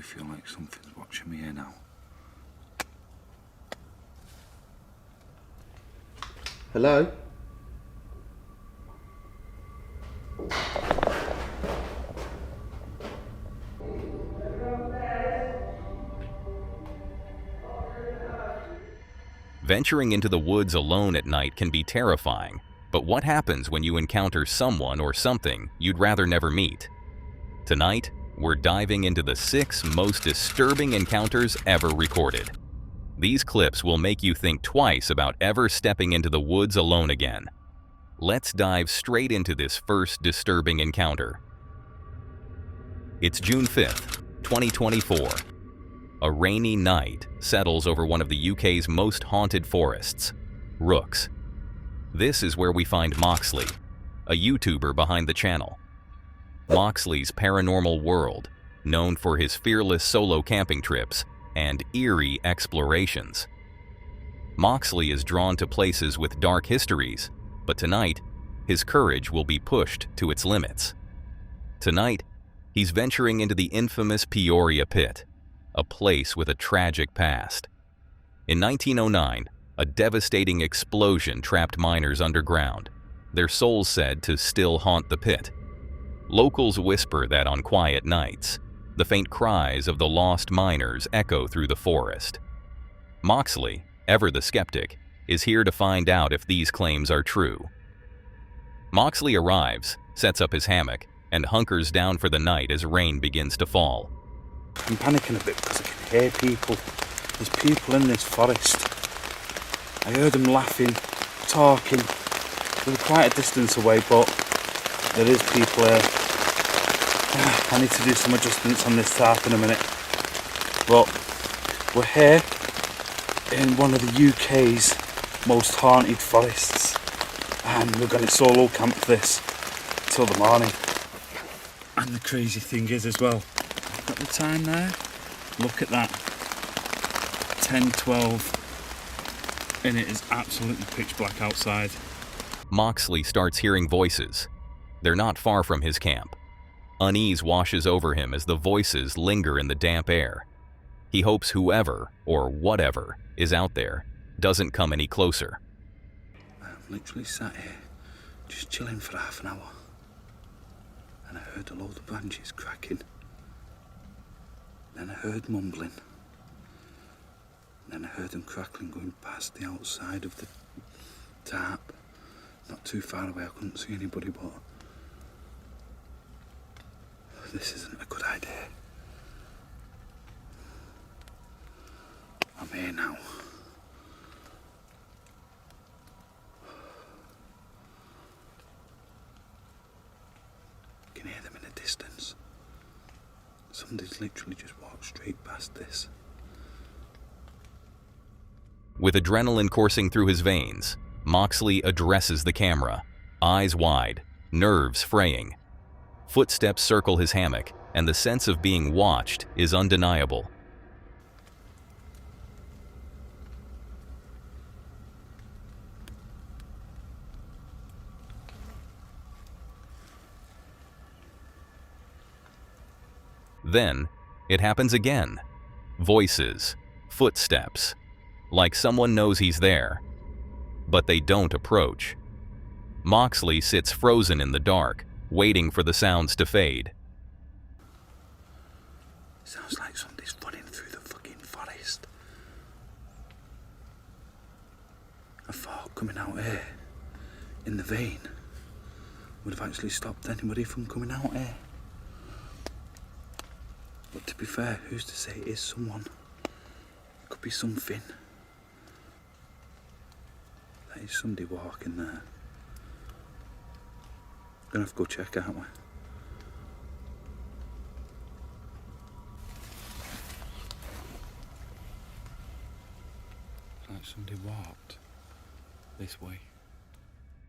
do feel like something's watching me here now. Hello? Venturing into the woods alone at night can be terrifying, but what happens when you encounter someone or something you'd rather never meet? Tonight, we're diving into the 6 most disturbing encounters ever recorded. These clips will make you think twice about ever stepping into the woods alone again. Let's dive straight into this first disturbing encounter. It's June 5th, 2024. A rainy night settles over one of the UK's most haunted forests, Rooks. This is where we find Moxley, a YouTuber behind the channel. Moxley's Paranormal World, known for his fearless solo camping trips and eerie explorations. Moxley is drawn to places with dark histories, but tonight, his courage will be pushed to its limits. Tonight, he's venturing into the infamous Peoria Pit, a place with a tragic past. In 1909, a devastating explosion trapped miners underground, their souls said to still haunt the pit. Locals whisper that on quiet nights, the faint cries of the lost miners echo through the forest. Moxley, ever the skeptic, is here to find out if these claims are true. Moxley arrives, sets up his hammock, and hunkers down for the night as rain begins to fall. I'm panicking a bit because I can hear people. There's people in this forest. I heard them laughing, talking. They were quite a distance away, but there is people here. I need to do some adjustments on this tarp in a minute. But we're here in one of the UK's most haunted forests, and we're going to solo camp this till the morning. And the crazy thing is as well, at the time there, look at that, 10:12, and it is absolutely pitch black outside. Moxley starts hearing voices. They're not far from his camp. Unease washes over him as the voices linger in the damp air. He hopes whoever, or whatever, is out there doesn't come any closer. I'm literally sat here, just chilling for half an hour, and I heard a load of branches cracking. Then I heard mumbling. Then I heard them crackling going past the outside of the tarp. Not too far away, I couldn't see anybody, but this isn't a good idea. I'm here now. I can hear them in the distance. Somebody's literally just walked straight past this. With adrenaline coursing through his veins, Moxley addresses the camera, eyes wide, nerves fraying. Footsteps circle his hammock, and the sense of being watched is undeniable. Then, it happens again. Voices, footsteps, like someone knows he's there. But they don't approach. Moxley sits frozen in the dark, waiting for the sounds to fade. Sounds like somebody's running through the fucking forest. I thought coming out here, in the vein, would have actually stopped anybody from coming out here. But to be fair, who's to say it is someone? It could be something. There is somebody walking there. Gonna have to go check, aren't we? Like somebody walked this way.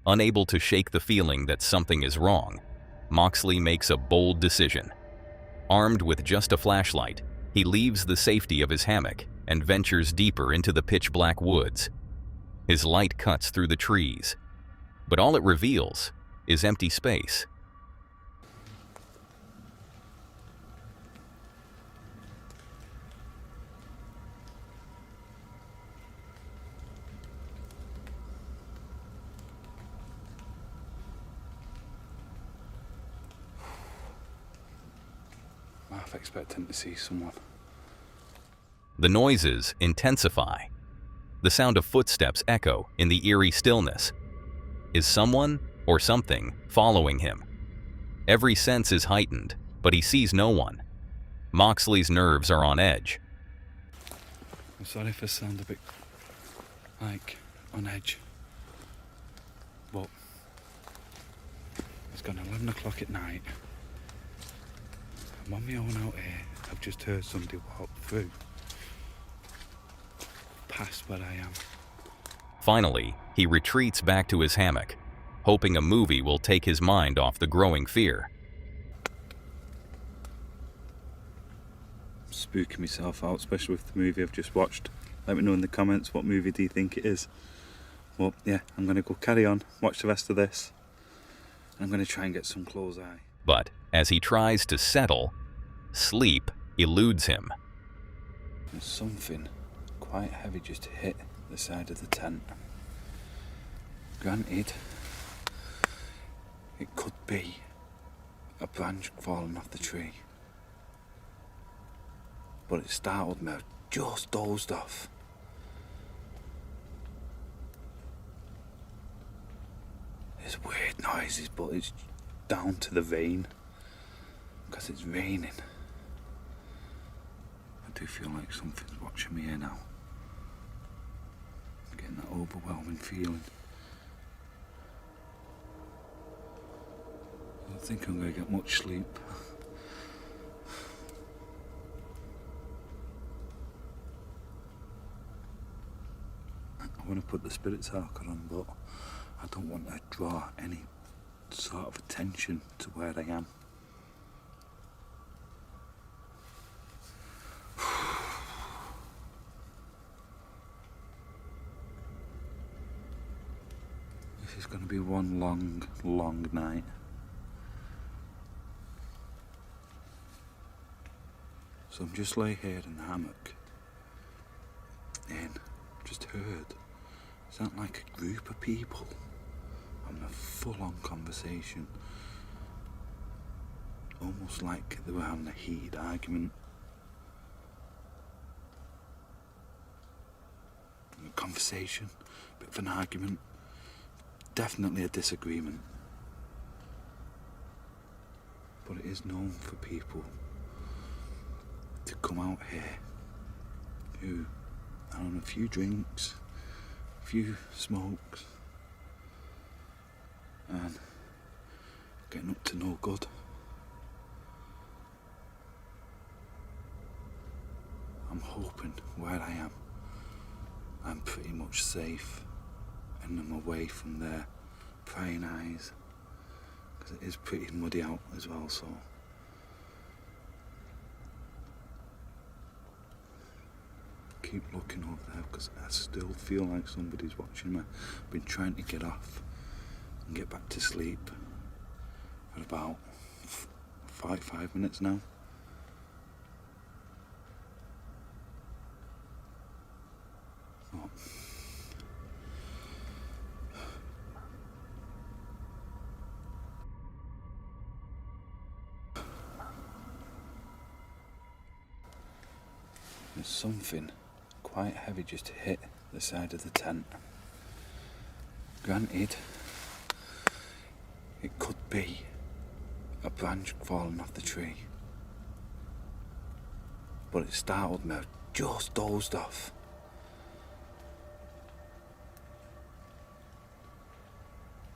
Unable to shake the feeling that something is wrong, Moxley makes a bold decision. Armed with just a flashlight, he leaves the safety of his hammock and ventures deeper into the pitch-black woods. His light cuts through the trees, but all it reveals is empty space. half expecting to see someone. The noises intensify. The sound of footsteps echo in the eerie stillness. Is someone or something following him? Every sense is heightened, but he sees no one. Moxley's nerves are on edge. I'm sorry if I sound a bit like on edge, but it's gone 11 o'clock at night. I'm on my own out here. I've just heard somebody walk through past where I am. Finally, he retreats back to his hammock, hoping a movie will take his mind off the growing fear. I'm spooking myself out, especially with the movie I've just watched. Let me know in the comments, what movie do you think it is? Well, yeah, I'm going to go carry on, watch the rest of this. I'm going to try and get some close eye. But as he tries to settle, sleep eludes him. There's something quite heavy just hit the side of the tent. Granted, it could be a branch falling off the tree, but it startled me. I just dozed off. There's weird noises, but it's down to the rain, because it's raining. I do feel like something's watching me here now. I'm getting that overwhelming feeling. I don't think I'm going to get much sleep. I want to put the Spirit Talker on, but I don't want to draw any sort of attention to where I am. This is going to be one long, long night. So I'm just lay here in the hammock, and just heard, sound like a group of people having a full-on conversation, almost like they were having a heated argument. A conversation, bit of an argument, definitely a disagreement. But it is known for people to come out here who are on a few drinks, a few smokes, and getting up to no good. I'm hoping where I am, I'm pretty much safe and I'm away from their prying eyes, because it is pretty muddy out as well, so keep looking over there because I still feel like somebody's watching me. I've been trying to get off and get back to sleep for about 5 minutes now. Oh. There's something quite heavy just hit the side of the tent. Granted, it could be a branch falling off the tree, but it startled me. I just dozed off.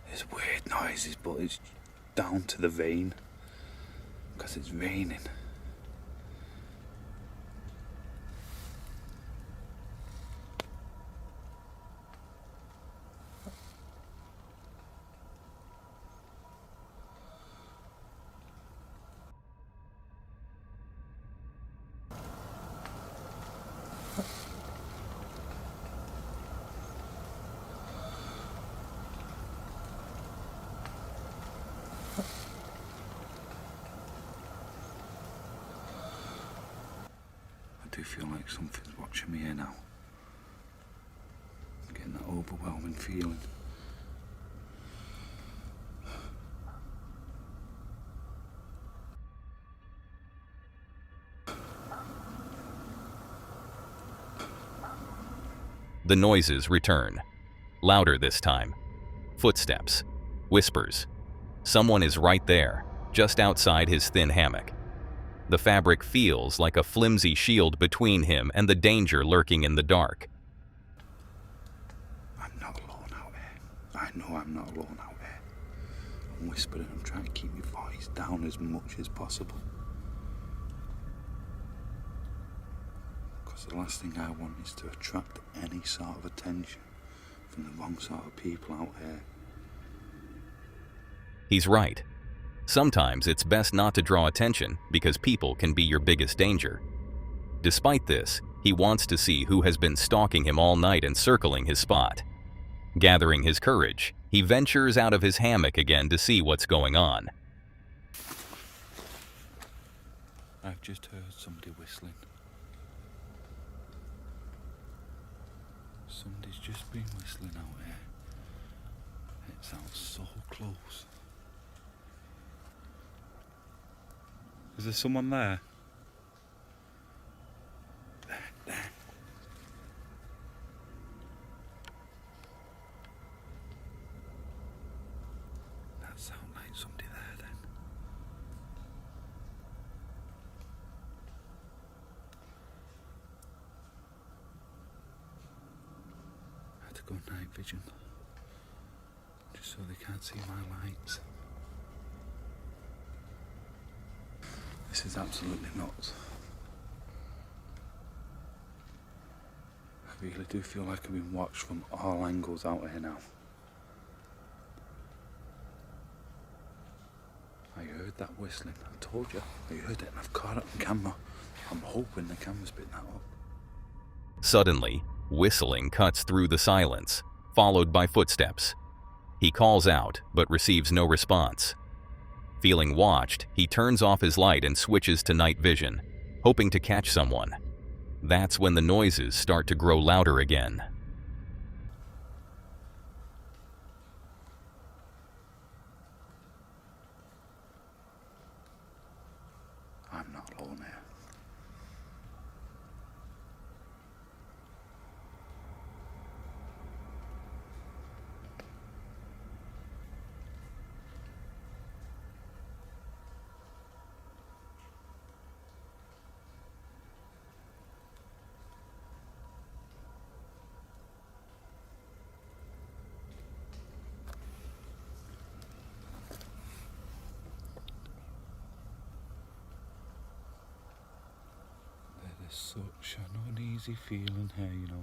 There's weird noises, but it's down to the rain, because it's raining. I do feel like something's watching me here now. I'm getting that overwhelming feeling. The noises return. Louder this time. Footsteps. Whispers. Someone is right there, just outside his thin hammock. The fabric feels like a flimsy shield between him and the danger lurking in the dark. I'm not alone out here. I know I'm not alone out here. I'm whispering, I'm trying to keep my voice down as much as possible. Because the last thing I want is to attract any sort of attention from the wrong sort of people out here. He's right. Sometimes it's best not to draw attention because people can be your biggest danger. Despite this, he wants to see who has been stalking him all night and circling his spot. Gathering his courage, he ventures out of his hammock again to see what's going on. I've just heard somebody whistling. Somebody's just been whistling out here. It sounds so close. Is there someone there? There. That sounds like somebody there then. I had to go night vision, just so they can't see my lights. This is absolutely nuts. I really do feel like I've been watched from all angles out here now. I heard that whistling, I told you. I heard it and I've caught it on camera. I'm hoping the camera's picked that up. Suddenly, whistling cuts through the silence, followed by footsteps. He calls out, but receives no response. Feeling watched, he turns off his light and switches to night vision, hoping to catch someone. That's when the noises start to grow louder again. I'm not alone here. There's such an uneasy feeling here, you know.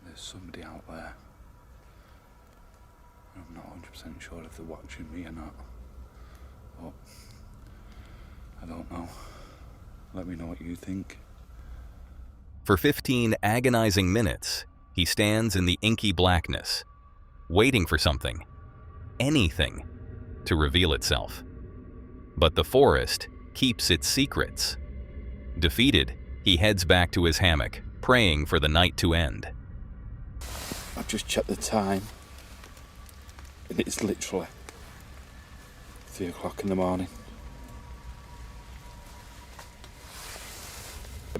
There's somebody out there. I'm not 100% sure if they're watching me or not. But I don't know. Let me know what you think. For 15 agonizing minutes, he stands in the inky blackness, waiting for something, anything, to reveal itself. But the forest keeps its secrets. Defeated, he heads back to his hammock, praying for the night to end. I've just checked the time, and it's literally 3 o'clock in the morning.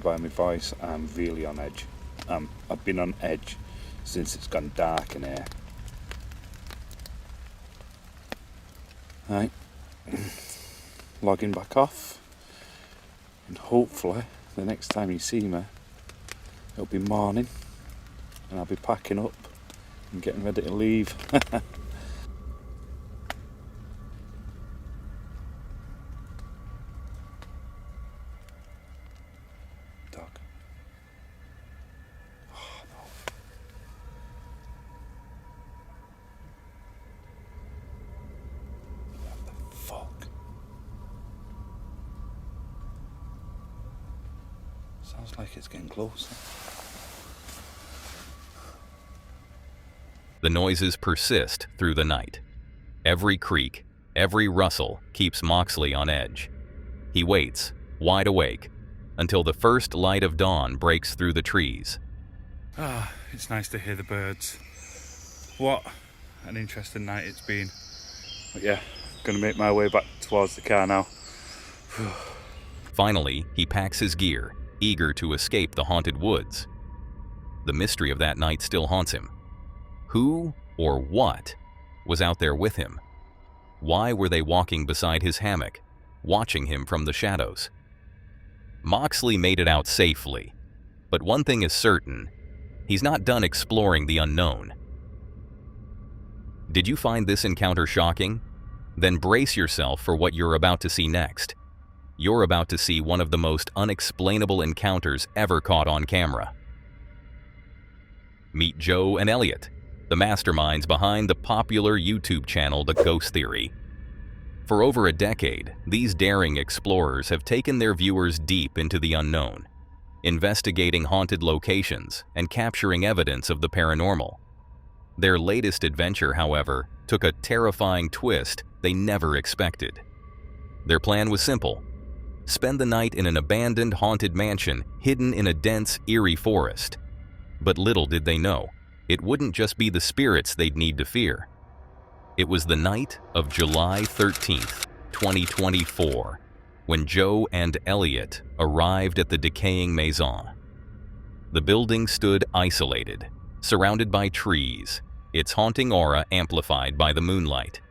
By my voice, I'm really on edge. I've been on edge since it's gone dark in here. Right, logging back off, and hopefully the next time you see me, it'll be morning, and I'll be packing up and getting ready to leave. Dog. Oh, no. What the fuck? Sounds like it's getting closer. The noises persist through the night. Every creak, every rustle keeps Moxley on edge. He waits, wide awake, until the first light of dawn breaks through the trees. It's nice to hear the birds. What an interesting night it's been. But yeah, gonna make my way back towards the car now. Finally, he packs his gear, eager to escape the haunted woods. The mystery of that night still haunts him. Who or what was out there with him? Why were they walking beside his hammock, watching him from the shadows? Moxley made it out safely, but one thing is certain, he's not done exploring the unknown. Did you find this encounter shocking? Then brace yourself for what you're about to see next. You're about to see one of the most unexplainable encounters ever caught on camera. Meet Joe and Elliot, the masterminds behind the popular YouTube channel The Ghost Theory. For over a decade, these daring explorers have taken their viewers deep into the unknown, investigating haunted locations and capturing evidence of the paranormal. Their latest adventure, however, took a terrifying twist they never expected. Their plan was simple: spend the night in an abandoned haunted mansion hidden in a dense, eerie forest. But little did they know, it wouldn't just be the spirits they'd need to fear. It was the night of July 13th, 2024, when Joe and Elliot arrived at the decaying maison. The building stood isolated, surrounded by trees, its haunting aura amplified by the moonlight.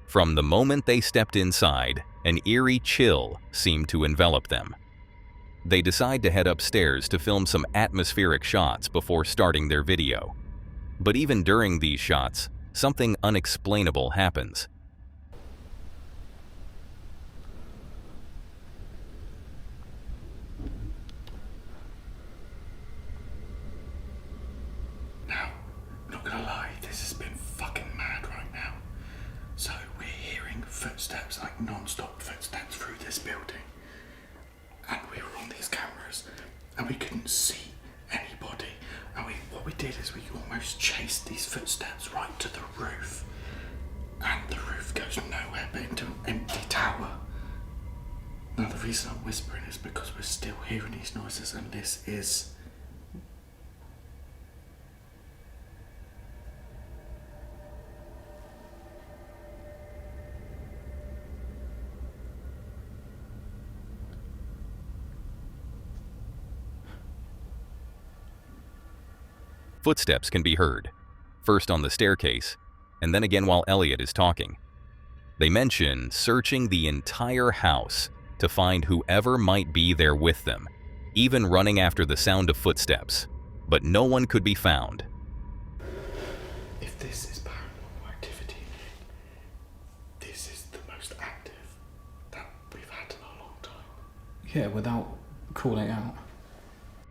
From the moment they stepped inside, an eerie chill seemed to envelop them. They decide to head upstairs to film some atmospheric shots before starting their video. But even during these shots, something unexplainable happens. Now, I'm not gonna lie, this has been fucking mad right now. So we're hearing footsteps, like non-stop footsteps through this building. And we were on these cameras and we couldn't see anybody. And what we did is we almost chased these footsteps right to the roof. And the roof goes nowhere but into an empty tower. Now the reason I'm whispering is because we're still hearing these noises, and this is... Footsteps can be heard, first on the staircase, and then again while Elliot is talking. They mention searching the entire house to find whoever might be there with them, even running after the sound of footsteps, but no one could be found. If this is paranormal activity, this is the most active that we've had in a long time. Yeah, without calling it out.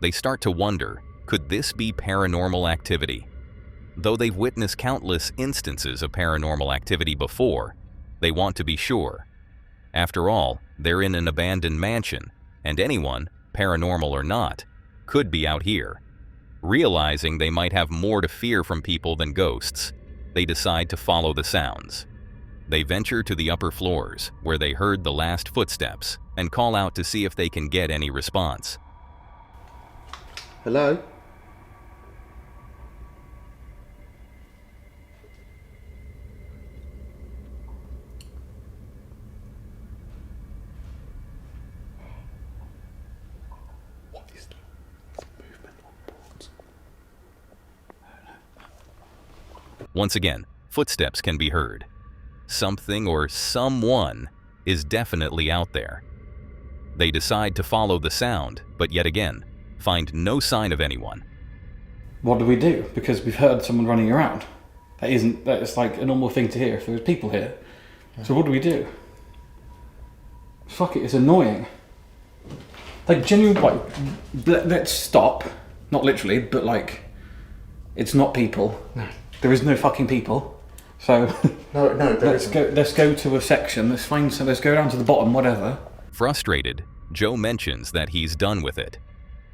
They start to wonder, could this be paranormal activity? Though they've witnessed countless instances of paranormal activity before, they want to be sure. After all, they're in an abandoned mansion, and anyone, paranormal or not, could be out here. Realizing they might have more to fear from people than ghosts, they decide to follow the sounds. They venture to the upper floors, where they heard the last footsteps, and call out to see if they can get any response. Hello? What is the movement on boards? Once again, footsteps can be heard. Something or someone is definitely out there. They decide to follow the sound, but yet again, find no sign of anyone. What do we do? Because we've heard someone running around. That's like a normal thing to hear if there was people here. Yeah. So what do we do? Fuck it, it's annoying. Like, genuinely, let's stop. Not literally, but like, it's not people. No. There is no fucking people. So no, let's go to a section, let's go down to the bottom, whatever. Frustrated, Joe mentions that he's done with it.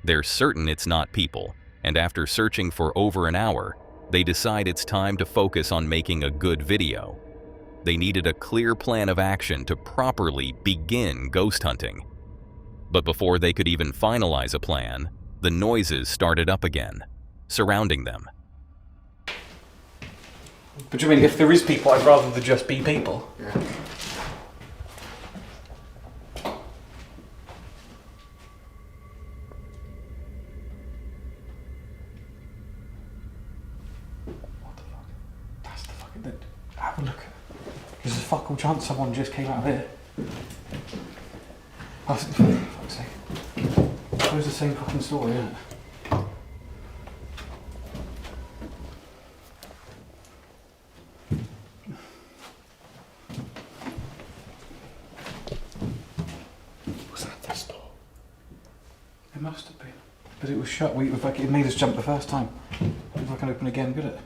They're certain it's not people, and after searching for over an hour, they decide it's time to focus on making a good video. They needed a clear plan of action to properly begin ghost hunting. But before they could even finalize a plan, the noises started up again. surrounding them. But do you mean if there is people, I'd rather there just be people? Yeah. What the fuck? That's the fucking... Have a look. There's a fuck all chance someone just came out of here. Oh, for fuck's sake. It was the same fucking story, isn't it? Was that this door? It must have been. But it was shut. It made us jump the first time. If I can open again, could it?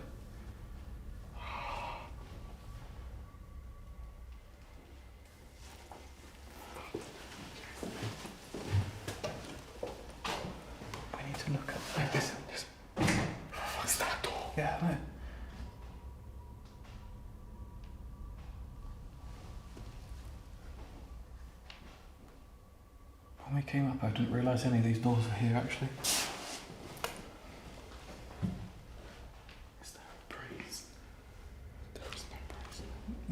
I need to look at this. What's that door? Yeah, I know. When we came up, I didn't realise any of these doors were here actually. Is there a breeze? There is no breeze.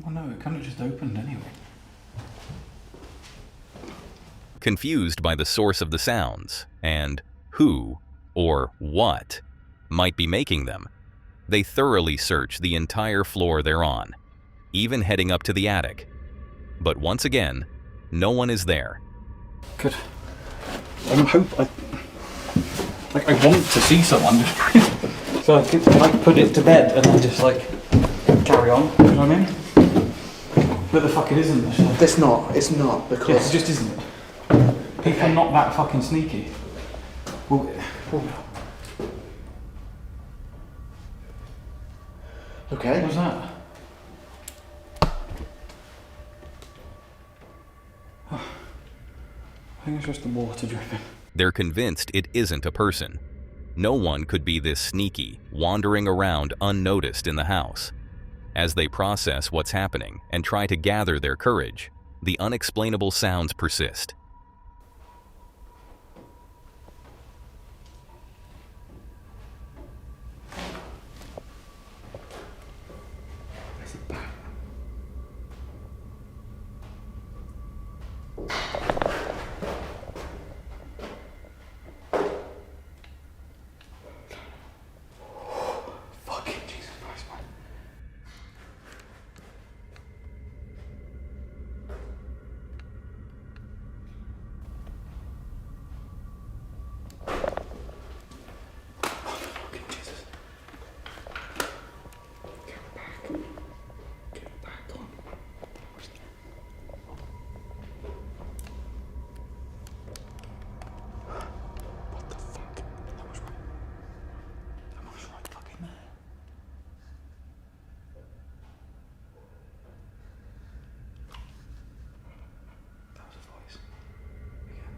Well, no, it kind of just opened anyway. Confused by the source of the sounds and who or what might be making them, they thoroughly search the entire floor they're on, even heading up to the attic. But once again, no one is there. Good. I want to see someone, so I could put it to bed and then just carry on. You know what I mean? But the fuck it isn't. So. It's not because... Yeah, it just isn't. People are not that fucking sneaky. Well, Okay. what was that? I think it's just the water dripping. They're convinced it isn't a person. No one could be this sneaky, wandering around unnoticed in the house. As they process what's happening and try to gather their courage, the unexplainable sounds persist. There's a bat. Fucking Jesus Christ, man. Fucking Jesus. Get back. Get back on. What the fuck? That was right. That was right fucking there. That was a voice. Again.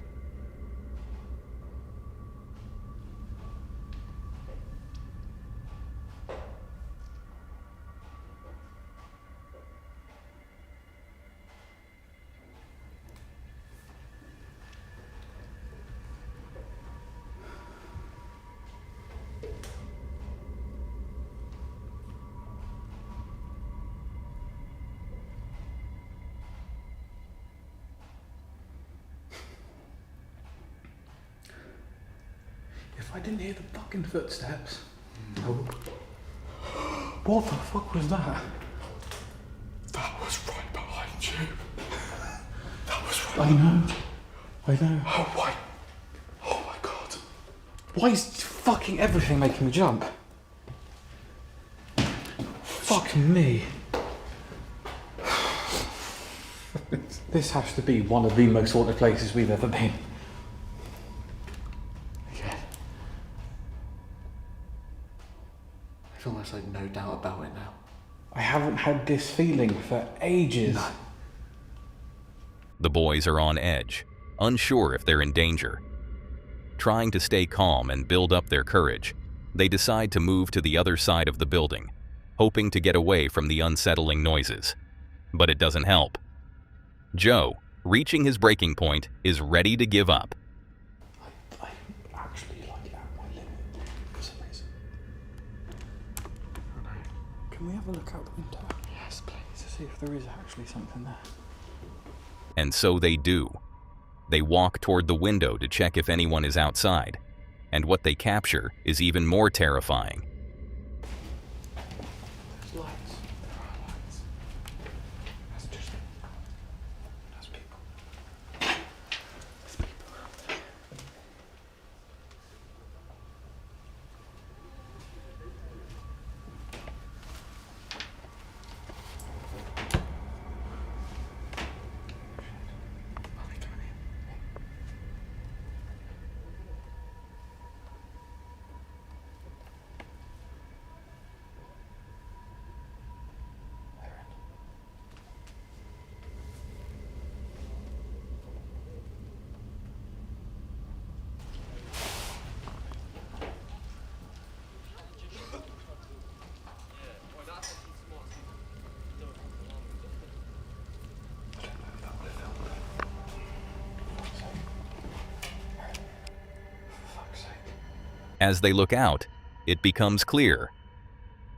If I didn't hear the fucking footsteps. No. What the fuck was that? That was right behind you. That was I right. know. I know. Oh, why? Oh my god. Why is fucking everything making me jump? Fuck me. This has to be one of the most haunted places we've ever been. Yeah. There's almost no doubt about it now. I haven't had this feeling for ages. No. The boys are on edge, unsure if they're in danger. Trying to stay calm and build up their courage, they decide to move to the other side of the building, hoping to get away from the unsettling noises. But it doesn't help. Joe, reaching his breaking point, is ready to give up. I'm actually at my limit for some reason. Can we have a look out the window? Yes, please, to see if there is actually something there. And so they do. They walk toward the window to check if anyone is outside, and what they capture is even more terrifying. There's lights. There are lights. That's people. There's people out there. Are they coming in? They're in. As they look out, it becomes clear.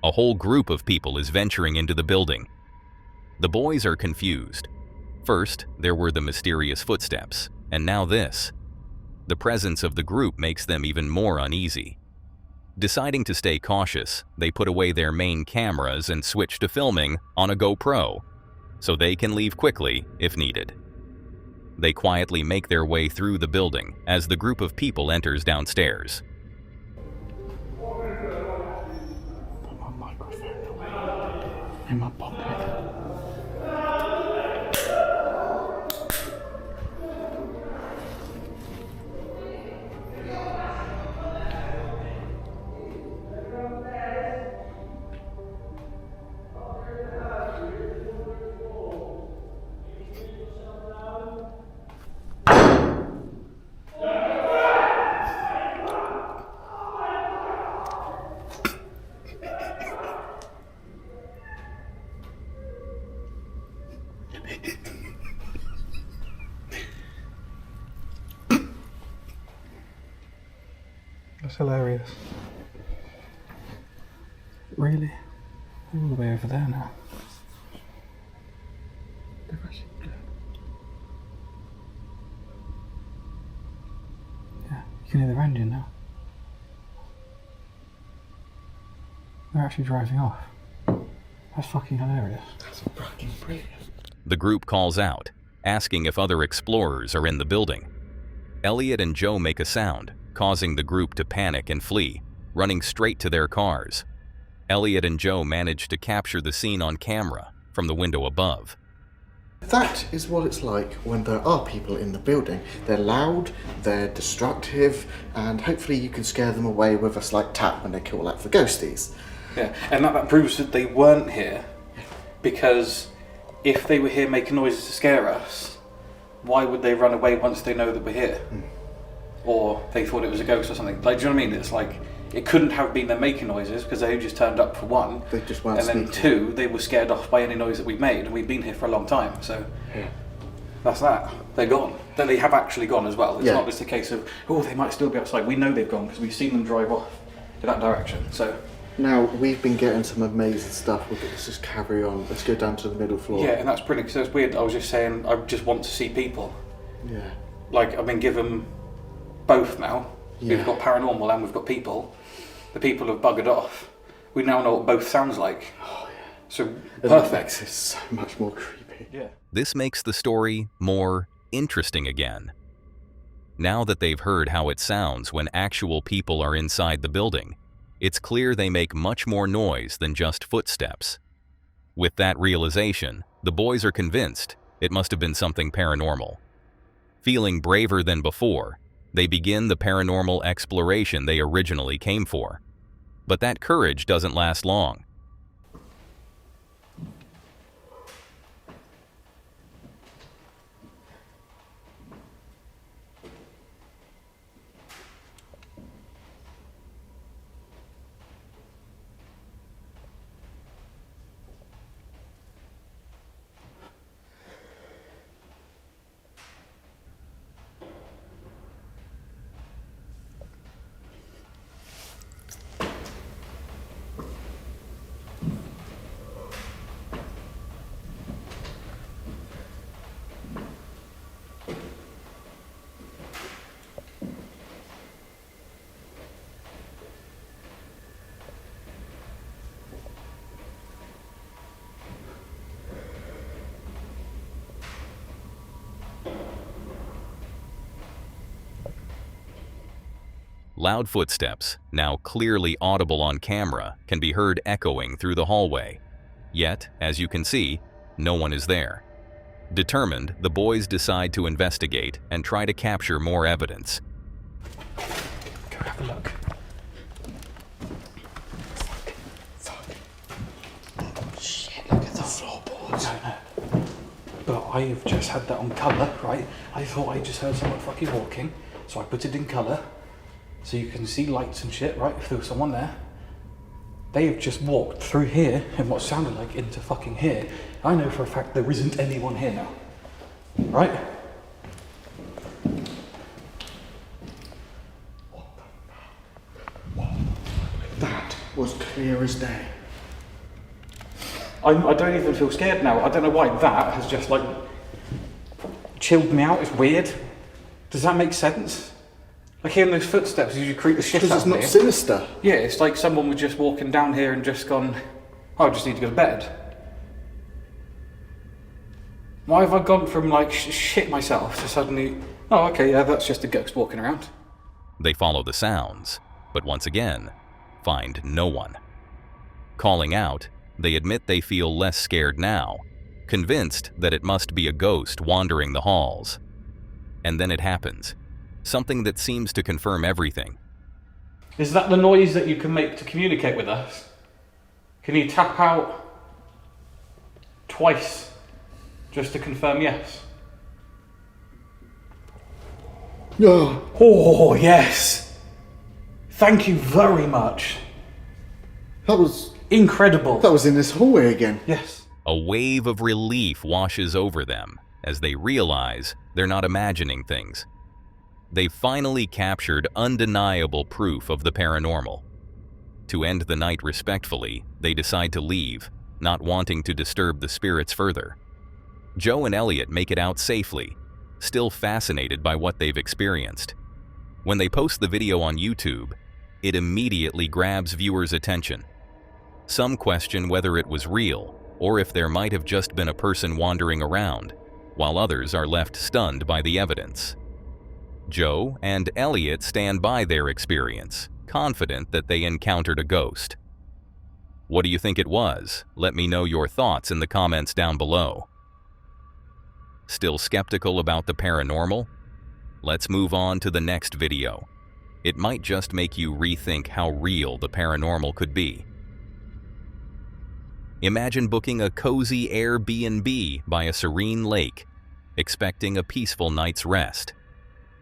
A whole group of people is venturing into the building. The boys are confused. First, there were the mysterious footsteps, and now this. The presence of the group makes them even more uneasy. Deciding to stay cautious, they put away their main cameras and switch to filming on a GoPro, so they can leave quickly if needed. They quietly make their way through the building as the group of people enters downstairs. Put my microphone away in my pocket. That's hilarious. Really? They're all the way over there now. They're actually good. Yeah, you can hear their engine now. They're actually driving off. That's fucking hilarious. That's fucking brilliant. The group calls out, asking if other explorers are in the building. Elliot and Joe make a sound, causing the group to panic and flee, running straight to their cars. Elliot and Joe manage to capture the scene on camera from the window above. That is what it's like when there are people in the building. They're loud, they're destructive, and hopefully you can scare them away with a slight tap when they call out for ghosties. Yeah, and that proves that they weren't here, because if they were here making noises to scare us, why would they run away once they know that we're here? Or they thought it was a ghost or something. Like, do you know what I mean? It's like, it couldn't have been them making noises, because they just turned up for one. They just weren't And then speaking. two, they were scared off by any noise that we've made, and we've been here for a long time, so that's that. They're gone. Then they have actually gone as well. It's not just a case of, oh, they might still be outside. We know they've gone, because we've seen them drive off in that direction, so... Now, we've been getting some amazing stuff. Let's just carry on. Let's go down to the middle floor. Yeah, and that's brilliant, because it's weird. I was just saying, I just want to see people. Yeah. Like, I've been given both now. Yeah. We've got paranormal and we've got people. The people have buggered off. We now know what both sounds like. Oh, yeah. So, And that perfect. makes it so much more creepy. Yeah. This makes the story more interesting again. Now that they've heard how it sounds when actual people are inside the building, it's clear they make much more noise than just footsteps. With that realization, the boys are convinced it must have been something paranormal. Feeling braver than before, they begin the paranormal exploration they originally came for. But that courage doesn't last long. Loud footsteps, now clearly audible on camera, can be heard echoing through the hallway. Yet, as you can see, no one is there. Determined, the boys decide to investigate and try to capture more evidence. Go have a look. Shit, look at the floorboards. But I have just had that on colour, right? I thought I just heard someone fucking walking, so I put it in colour, so you can see lights and shit, right? If there was someone there. They have just walked through here in what sounded like into fucking here. I know for a fact there isn't anyone here now. Right? That was clear as day. I don't even feel scared now. I don't know why that has just like chilled me out. It's weird. Does that make sense? Like hearing those footsteps usually creep the shit out Because of it's me. not sinister. Yeah, it's like someone was just walking down here and just gone, oh, I just need to go to bed. Why have I gone from like shit myself to suddenly, oh, okay, yeah, that's just a ghost walking around? They follow the sounds, but once again, find no one. Calling out, they admit they feel less scared now, convinced that it must be a ghost wandering the halls. And then it happens. Something that seems to confirm everything. Is that the noise that you can make to communicate with us? Can you tap out twice just to confirm yes? No. Oh, yes. Thank you very much. That was Incredible. in this hallway again. Yes. A wave of relief washes over them as they realize they're not imagining things. They finally captured undeniable proof of the paranormal. To end the night respectfully, they decide to leave, not wanting to disturb the spirits further. Joe and Elliot make it out safely, still fascinated by what they've experienced. When they post the video on YouTube, it immediately grabs viewers' attention. Some question whether it was real, or if there might have just been a person wandering around, while others are left stunned by the evidence. Joe and Elliot stand by their experience, confident that they encountered a ghost. What do you think it was? Let me know your thoughts in the comments down below. Still skeptical about the paranormal? Let's move on to the next video. It might just make you rethink how real the paranormal could be. Imagine booking a cozy Airbnb by a serene lake, expecting a peaceful night's rest,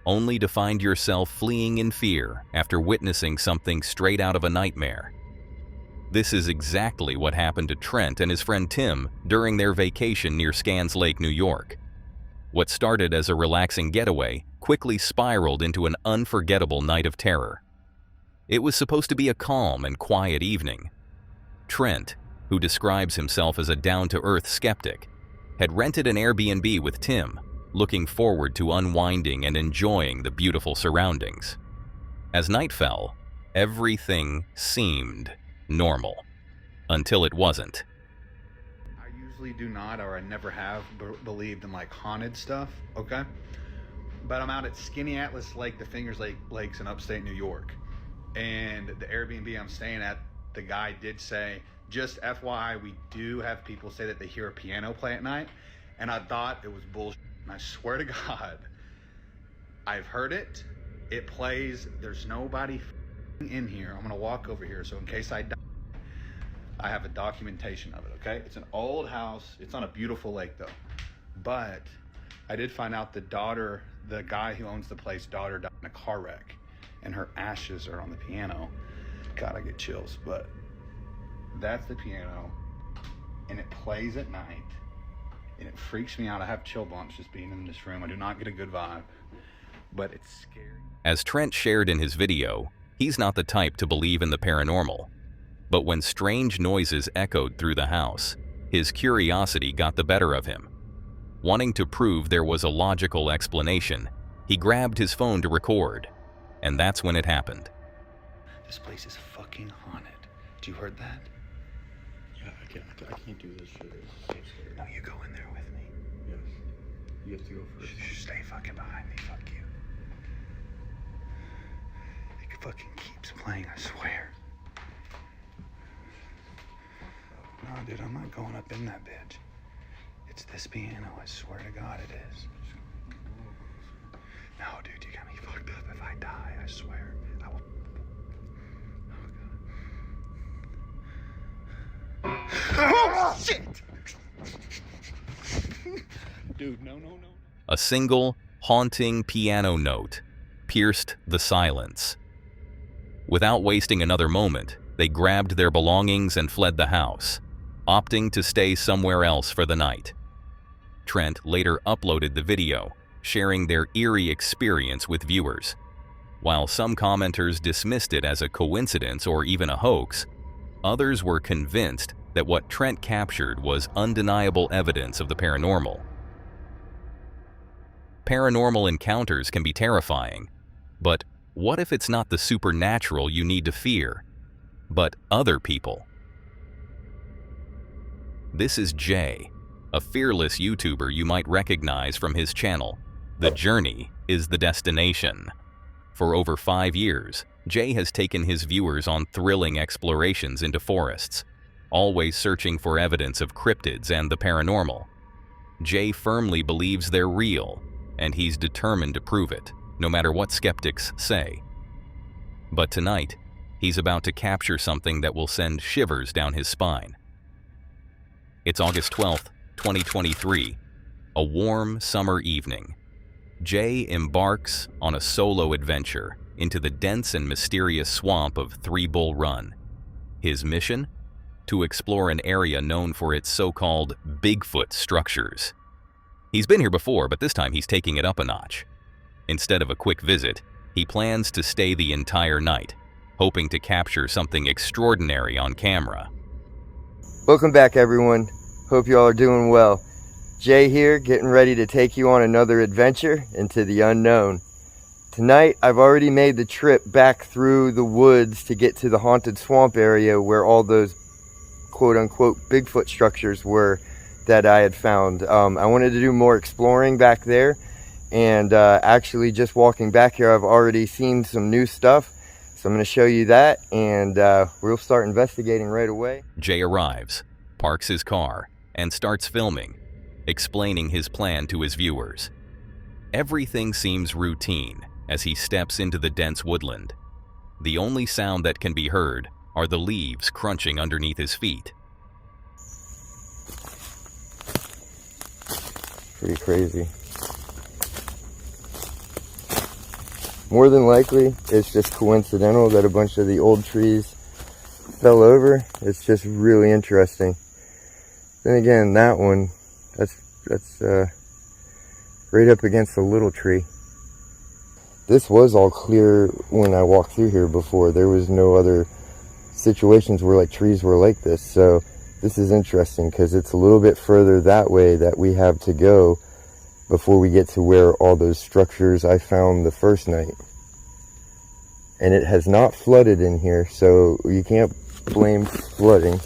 only to find yourself fleeing in fear after witnessing something straight out of a nightmare. This is exactly what happened to Trent and his friend Tim during their vacation near Scans Lake, New York. What started as a relaxing getaway quickly spiraled into an unforgettable night of terror. It was supposed to be a calm and quiet evening. Trent, who describes himself as a down-to-earth skeptic, had rented an Airbnb with Tim, looking forward to unwinding and enjoying the beautiful surroundings. As night fell, everything seemed normal, until it wasn't. I usually do not, or I never have believed in like haunted stuff, okay? But I'm out at Skinny Atlas Lake, the Fingers Lakes in upstate New York. And the Airbnb I'm staying at, the guy did say, just FYI, we do have people say that they hear a piano play at night. And I thought it was bullshit. And I swear to God, I've heard it. It plays. There's nobody in here. I'm gonna walk over here, so in case I die, I have a documentation of it, okay? It's an old house. It's on a beautiful lake, though. But I did find out the daughter, the guy who owns the place, daughter died in a car wreck, and her ashes are on the piano. God, I get chills, but that's the piano, and it plays at night, and it freaks me out. I have chill bumps just being in this room. I do not get a good vibe, but it's scary. As Trent shared in his video, he's not the type to believe in the paranormal. But when strange noises echoed through the house, his curiosity got the better of him. Wanting to prove there was a logical explanation, he grabbed his phone to record, and that's when it happened. This place is fucking haunted. You heard that? Yeah, I can't do this shit. No, you go in there with me. Yes. You have to go first. Just stay fucking behind me. Fuck you. It could fucking keeps playing, I swear. No, dude, I'm not going up in that bitch. It's this piano, I swear to God it is. No, dude, you got me fucked up. If I die, I swear, I will... Oh, shit! Dude, no. A single, haunting piano note pierced the silence. Without wasting another moment, they grabbed their belongings and fled the house, opting to stay somewhere else for the night. Trent later uploaded the video, sharing their eerie experience with viewers. While some commenters dismissed it as a coincidence or even a hoax, others were convinced that what Trent captured was undeniable evidence of the paranormal. Paranormal encounters can be terrifying, but what if it's not the supernatural you need to fear, but other people? This is Jay, a fearless YouTuber you might recognize from his channel, The Journey is the Destination. For over 5 years, Jay has taken his viewers on thrilling explorations into forests, always searching for evidence of cryptids and the paranormal. Jay firmly believes they're real, and he's determined to prove it, no matter what skeptics say. But tonight, he's about to capture something that will send shivers down his spine. It's August 12th, 2023, a warm summer evening. Jay embarks on a solo adventure into the dense and mysterious swamp of Three Bull Run. His mission? To explore an area known for its so-called Bigfoot structures. He's been here before, but this time he's taking it up a notch. Instead of a quick visit, he plans to stay the entire night, hoping to capture something extraordinary on camera. Welcome back, everyone. Hope you all are doing well. Jay here, getting ready to take you on another adventure into the unknown. Tonight, I've already made the trip back through the woods to get to the haunted swamp area where all those quote-unquote Bigfoot structures were that I had found. I wanted to do more exploring back there, and actually just walking back here, I've already seen some new stuff. So I'm going to show you that, and we'll start investigating right away. Jay arrives, parks his car, and starts filming, explaining his plan to his viewers. Everything seems routine as he steps into the dense woodland. The only sound that can be heard are the leaves crunching underneath his feet. Pretty crazy. More than likely, it's just coincidental that a bunch of the old trees fell over. It's just really interesting. Then again, that one, that's right up against a little tree. This was all clear when I walked through here before. There was no other situations where like trees were like this. So this is interesting because it's a little bit further that way that we have to go before we get to where all those structures I found the first night. And it has not flooded in here, so you can't blame flooding. You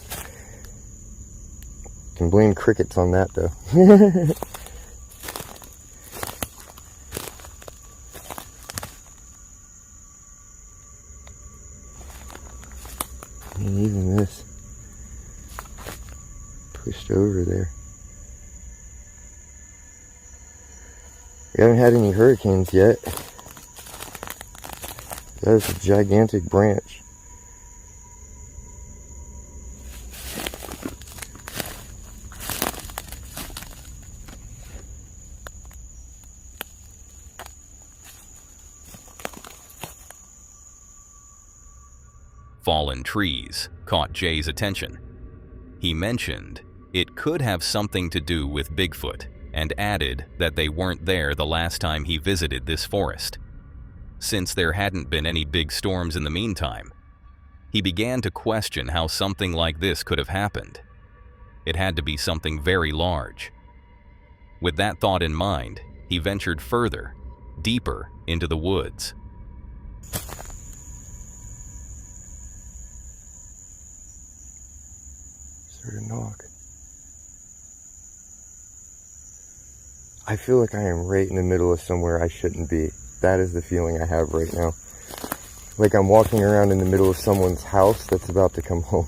can blame crickets on that though. And even this pushed over there. We haven't had any hurricanes yet. That is a gigantic branch. Fallen trees caught Jay's attention. He mentioned it could have something to do with Bigfoot and added that they weren't there the last time he visited this forest. Since there hadn't been any big storms in the meantime, he began to question how something like this could have happened. It had to be something very large. With that thought in mind, he ventured further, deeper into the woods. Sort of knock. I feel like I am right in the middle of somewhere I shouldn't be. That is the feeling I have right now. like I'm walking around in the middle of someone's house that's about to come home.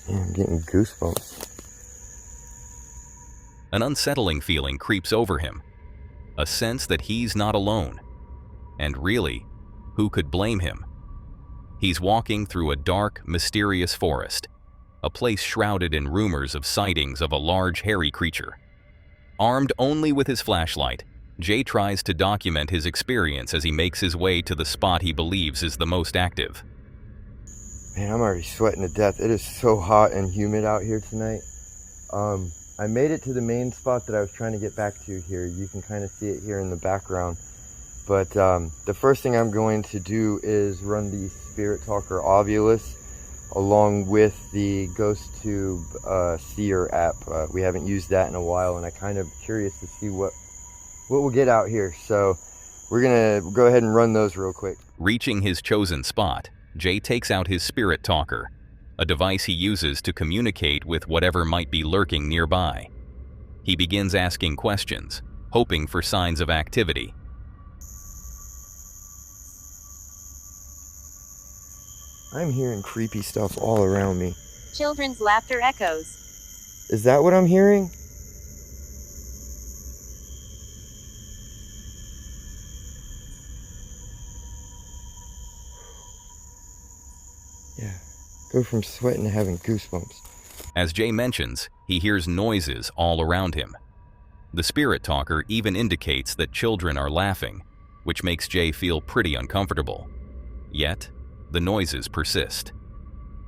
Yeah, I'm getting goosebumps. An unsettling feeling creeps over him, a sense that he's not alone. And really, who could blame him? He's walking through a dark, mysterious forest, a place shrouded in rumors of sightings of a large, hairy creature. Armed only with his flashlight, Jay tries to document his experience as he makes his way to the spot he believes is the most active. Man, I'm already sweating to death. It is so hot and humid out here tonight. I made it to the main spot that I was trying to get back to here. You can kind of see it here in the background. But the first thing I'm going to do is run the Spirit Talker Ovulus along with the Ghost Tube Seer app. We haven't used that in a while, and I'm kind of curious to see what we'll get out here. So we're going to go ahead and run those real quick. Reaching his chosen spot, Jay takes out his Spirit Talker, a device he uses to communicate with whatever might be lurking nearby. He begins asking questions, hoping for signs of activity. I'm hearing creepy stuff all around me. Children's laughter echoes. Is that what I'm hearing? Yeah, go from sweating to having goosebumps. As Jay mentions, he hears noises all around him. The Spirit Talker even indicates that children are laughing, which makes Jay feel pretty uncomfortable. Yet, the noises persist.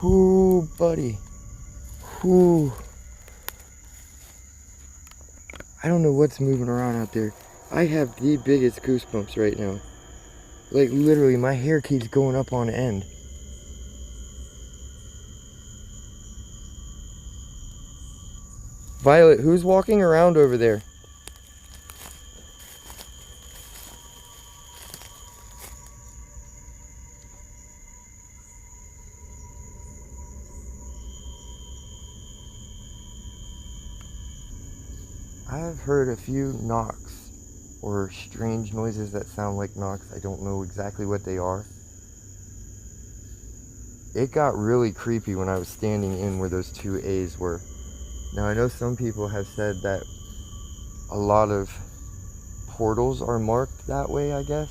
Ooh, buddy. Ooh. I don't know what's moving around out there. I have the biggest goosebumps right now. Like, literally, my hair keeps going up on end. Violet, who's walking around over there? I've heard a few knocks or strange noises that sound like knocks. I don't know exactly what they are. It got really creepy when I was standing in where those two A's were. Now I know some people have said that a lot of portals are marked that way, I guess.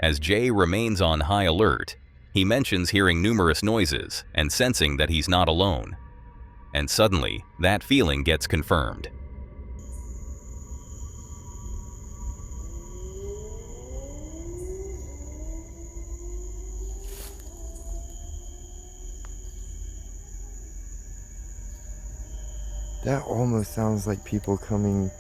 As Jay remains on high alert, he mentions hearing numerous noises and sensing that he's not alone. And suddenly, that feeling gets confirmed. That almost sounds like people coming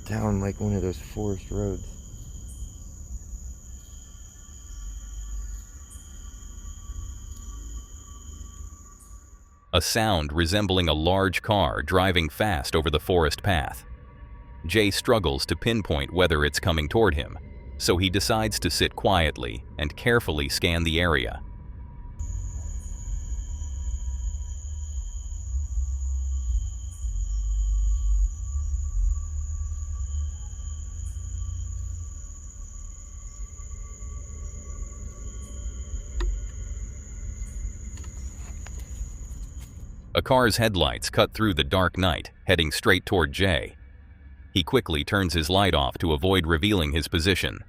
down like one of those forest roads. A sound resembling a large car driving fast over the forest path. Jay struggles to pinpoint whether it's coming toward him, so he decides to sit quietly and carefully scan the area. A car's headlights cut through the dark night, heading straight toward Jay. He quickly turns his light off to avoid revealing his position.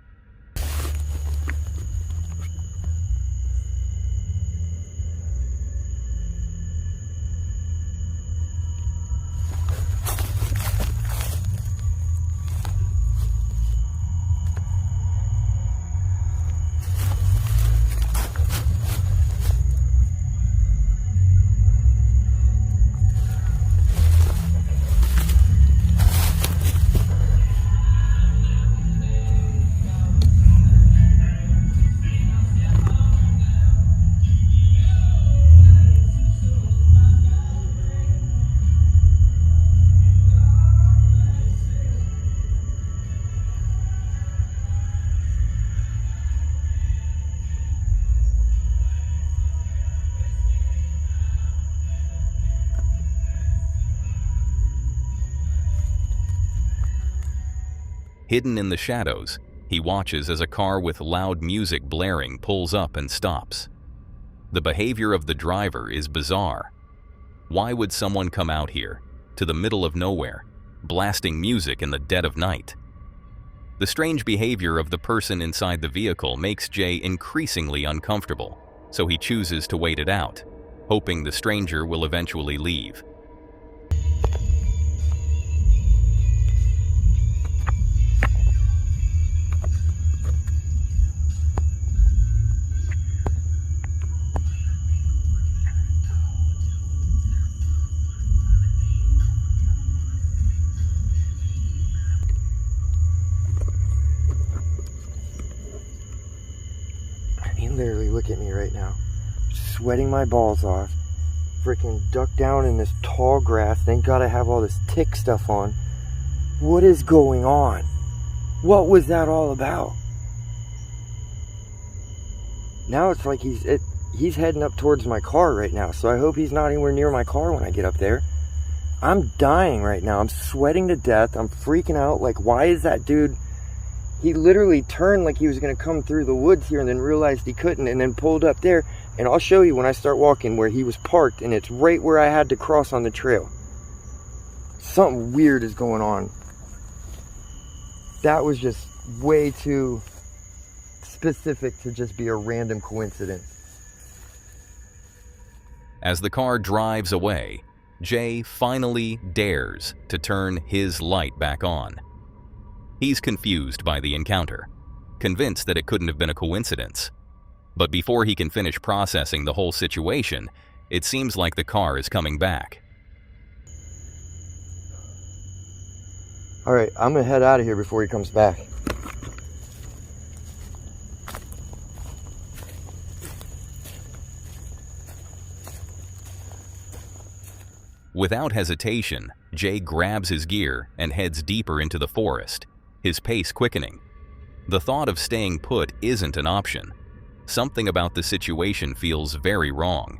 Hidden in the shadows, he watches as a car with loud music blaring pulls up and stops. The behavior of the driver is bizarre. Why would someone come out here, to the middle of nowhere, blasting music in the dead of night? The strange behavior of the person inside the vehicle makes Jay increasingly uncomfortable, so he chooses to wait it out, hoping the stranger will eventually leave. Literally look at me right now, sweating my balls off, freaking ducked down in this tall grass. Thank God I have all this tick stuff on. What is going on? What was that all about? Now it's like he's heading up towards my car right now, so I hope he's not anywhere near my car when I get up there. I'm dying right now. I'm sweating to death. I'm freaking out. Like, why is that dude... He literally turned like he was going to come through the woods here and then realized he couldn't and then pulled up there. And I'll show you when I start walking where he was parked, and it's right where I had to cross on the trail. Something weird is going on. That was just way too specific to just be a random coincidence. As the car drives away, Jay finally dares to turn his light back on. He's confused by the encounter, convinced that it couldn't have been a coincidence. But before he can finish processing the whole situation, it seems like the car is coming back. Alright, I'm gonna head out of here before he comes back. Without hesitation, Jay grabs his gear and heads deeper into the forest, his pace quickening. The thought of staying put isn't an option. Something about the situation feels very wrong.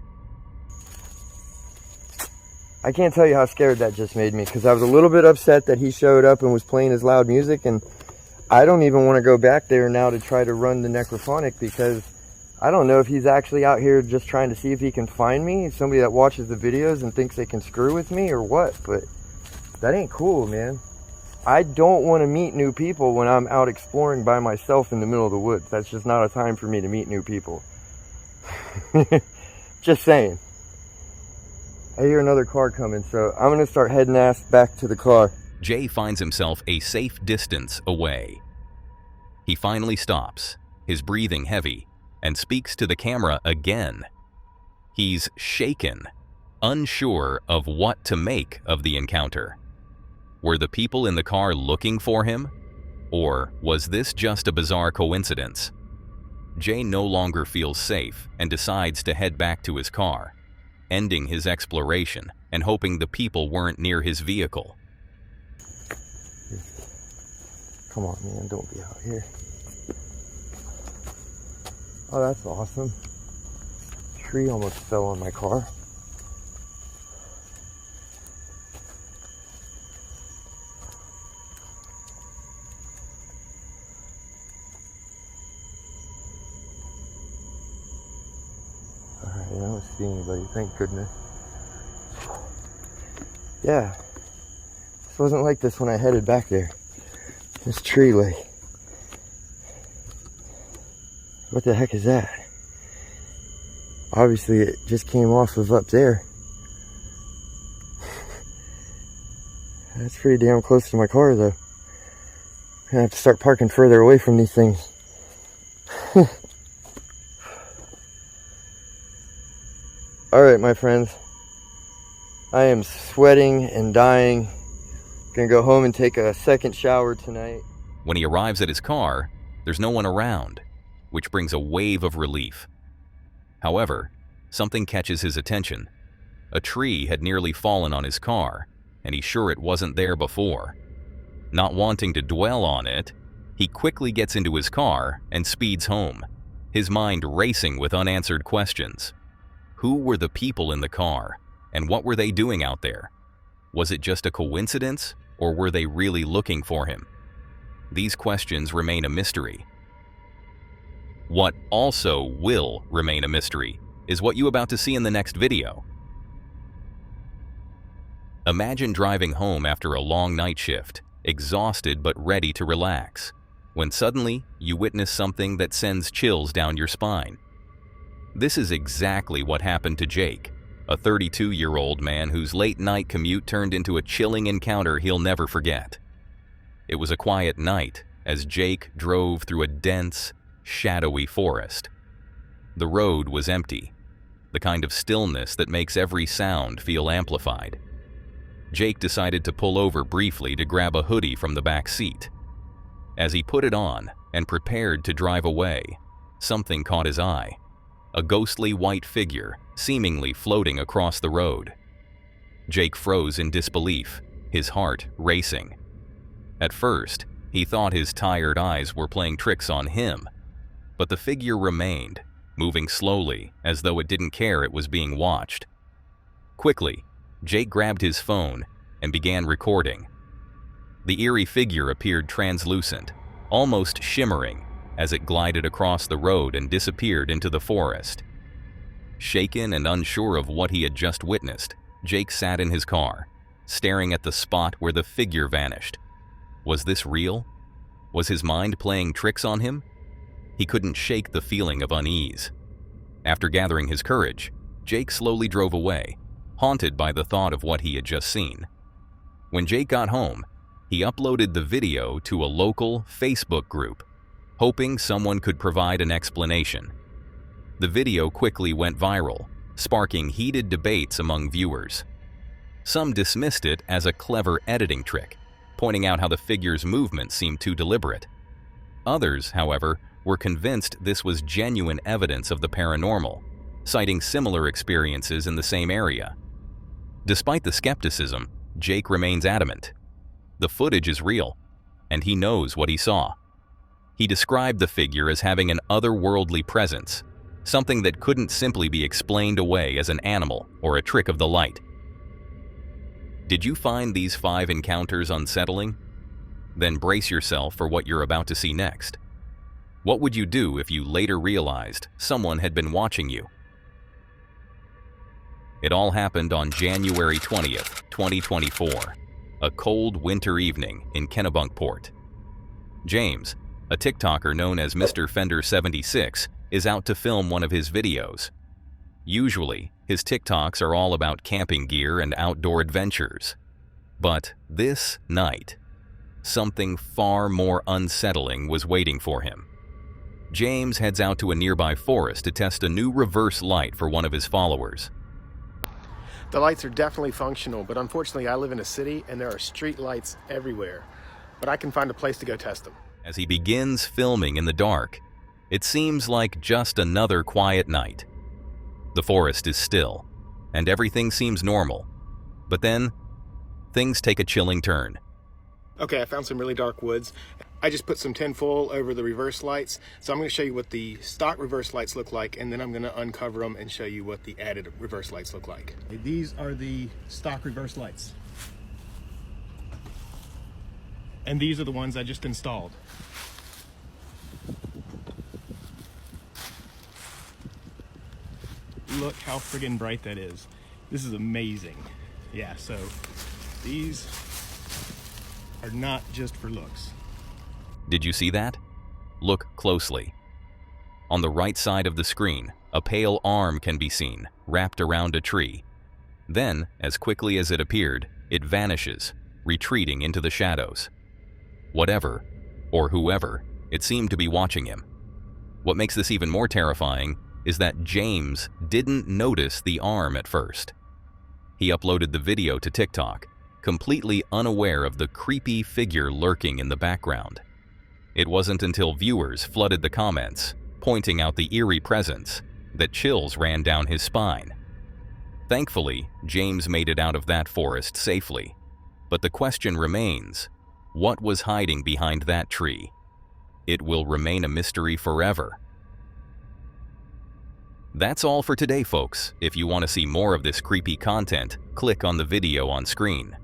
I can't tell you how scared that just made me, because I was a little bit upset that he showed up and was playing his loud music, and I don't even want to go back there now to try to run the necrophonic, because I don't know if he's actually out here just trying to see if he can find me, somebody that watches the videos and thinks they can screw with me or what, but that ain't cool, man. I don't want to meet new people when I'm out exploring by myself in the middle of the woods. That's just not a time for me to meet new people. Just saying. I hear another car coming, so I'm going to start heading ass back to the car. Jay finds himself a safe distance away. He finally stops, his breathing heavy, and speaks to the camera again. He's shaken, unsure of what to make of the encounter. Were the people in the car looking for him? Or was this just a bizarre coincidence? Jay no longer feels safe and decides to head back to his car, ending his exploration and hoping the people weren't near his vehicle. Come on, man, don't be out here. Oh, that's awesome. Tree almost fell on my car. Alright, I don't see anybody, thank goodness. Yeah, this wasn't like this when I headed back there. This tree lay. What the heck is that? Obviously it just came off of up there. That's pretty damn close to my car though. I'm gonna have to start parking further away from these things. Alright, my friends. I am sweating and dying. Gonna go home and take a second shower tonight. When he arrives at his car, there's no one around, which brings a wave of relief. However, something catches his attention. A tree had nearly fallen on his car, and he's sure it wasn't there before. Not wanting to dwell on it, he quickly gets into his car and speeds home, his mind racing with unanswered questions. Who were the people in the car, and what were they doing out there? Was it just a coincidence, or were they really looking for him? these questions remain a mystery. What also will remain a mystery is what you're about to see in the next video. Imagine driving home after a long night shift, exhausted but ready to relax, when suddenly you witness something that sends chills down your spine. This is exactly what happened to Jake, a 32-year-old man whose late-night commute turned into a chilling encounter he'll never forget. It was a quiet night as Jake drove through a dense, shadowy forest. The road was empty, the kind of stillness that makes every sound feel amplified. Jake decided to pull over briefly to grab a hoodie from the back seat. As he put it on and prepared to drive away, something caught his eye. A ghostly white figure seemingly floating across the road. Jake froze in disbelief, his heart racing. At first, he thought his tired eyes were playing tricks on him, but the figure remained, moving slowly as though it didn't care it was being watched. Quickly, Jake grabbed his phone and began recording. The eerie figure appeared translucent, almost shimmering, as it glided across the road and disappeared into the forest. Shaken and unsure of what he had just witnessed, Jake sat in his car, staring at the spot where the figure vanished. Was this real? Was his mind playing tricks on him? He couldn't shake the feeling of unease. After gathering his courage, Jake slowly drove away, haunted by the thought of what he had just seen. When Jake got home, he uploaded the video to a local Facebook group, hoping someone could provide an explanation. The video quickly went viral, sparking heated debates among viewers. Some dismissed it as a clever editing trick, pointing out how the figure's movements seemed too deliberate. Others, however, were convinced this was genuine evidence of the paranormal, citing similar experiences in the same area. Despite the skepticism, Jake remains adamant. The footage is real, and he knows what he saw. He described the figure as having an otherworldly presence, something that couldn't simply be explained away as an animal or a trick of the light. Did you find these 5 encounters unsettling? Then brace yourself for what you're about to see next. What would you do if you later realized someone had been watching you? It all happened on January 20th, 2024, a cold winter evening in Kennebunkport. James, a TikToker known as Mr. Fender76, is out to film one of his videos. Usually, his TikToks are all about camping gear and outdoor adventures. But this night, something far more unsettling was waiting for him. James heads out to a nearby forest to test a new reverse light for one of his followers. The lights are definitely functional, but unfortunately I live in a city and there are street lights everywhere. But I can find a place to go test them. As he begins filming in the dark, it seems like just another quiet night. The forest is still, and everything seems normal. But then, things take a chilling turn. Okay, I found some really dark woods. I just put some tinfoil over the reverse lights. So I'm going to show you what the stock reverse lights look like, and then I'm going to uncover them and show you what the added reverse lights look like. These are the stock reverse lights. And these are the ones I just installed. Look how friggin' bright that is. This is amazing. Yeah, so these are not just for looks. Did you see that? Look closely. On the right side of the screen, a pale arm can be seen, wrapped around a tree. Then, as quickly as it appeared, it vanishes, retreating into the shadows. Whatever, or whoever, it seemed to be watching him. What makes this even more terrifying is that James didn't notice the arm at first. He uploaded the video to TikTok, completely unaware of the creepy figure lurking in the background. It wasn't until viewers flooded the comments, pointing out the eerie presence, that chills ran down his spine. Thankfully, James made it out of that forest safely. But the question remains, what was hiding behind that tree? It will remain a mystery forever. That's all for today, folks. If you want to see more of this creepy content, click on the video on screen.